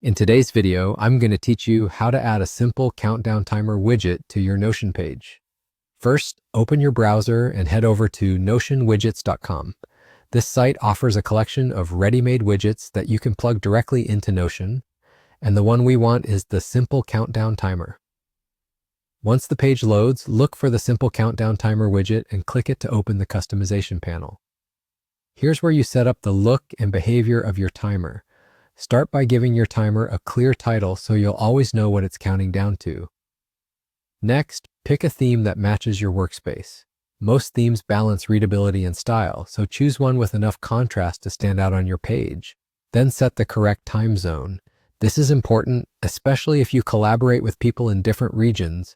In today's video, I'm going to teach you how to add a simple countdown timer widget to your Notion page. First, open your browser and head over to notionwidgets.com. This site offers a collection of ready-made widgets that you can plug directly into Notion, and the one we want is the Simple Countdown Timer. Once the page loads, look for the Simple Countdown Timer widget and click it to open the customization panel. Here's where you set up the look and behavior of your timer. Start by giving your timer a clear title so you'll always know what it's counting down to. Next, pick a theme that matches your workspace. Most themes balance readability and style, so choose one with enough contrast to stand out on your page. Then set the correct time zone. This is important, especially if you collaborate with people in different regions,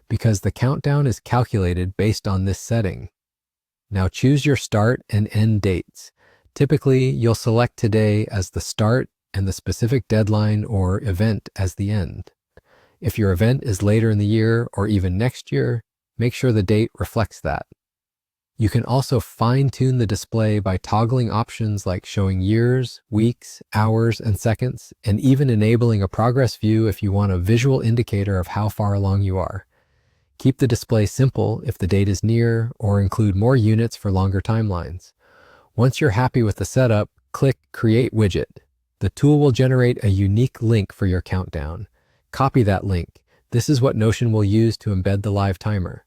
because the countdown is calculated based on this setting. Now choose your start and end dates. Typically, you'll select today as the start and the specific deadline or event as the end. If your event is later in the year or even next year, make sure the date reflects that. You can also fine-tune the display by toggling options like showing years, weeks, hours, and seconds, and even enabling a progress view if you want a visual indicator of how far along you are. Keep the display simple if the date is near, or include more units for longer timelines. Once you're happy with the setup, click Create Widget. The tool will generate a unique link for your countdown. Copy that link. This is what Notion will use to embed the live timer.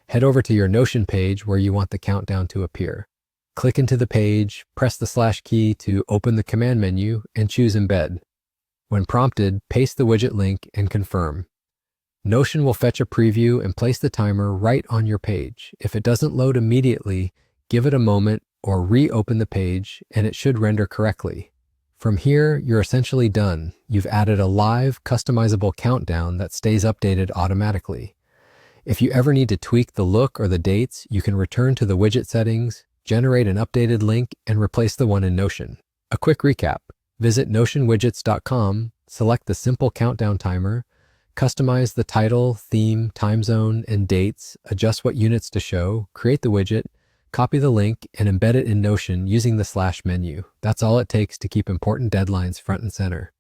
Head over to your Notion page where you want the countdown to appear. Click into the page, press the / key to open the command menu, and choose Embed. When prompted, paste the widget link and confirm. Notion will fetch a preview and place the timer right on your page. If it doesn't load immediately, give it a moment or reopen the page and it should render correctly. From here, you're essentially done. You've added a live, customizable countdown that stays updated automatically. If you ever need to tweak the look or the dates, you can return to the widget settings, generate an updated link, and replace the one in Notion. A quick recap: visit notionwidgets.com, select the Simple Countdown Timer, customize the title, theme, time zone, and dates, adjust what units to show, create the widget, copy the link, and embed it in Notion using the / menu. That's all it takes to keep important deadlines front and center.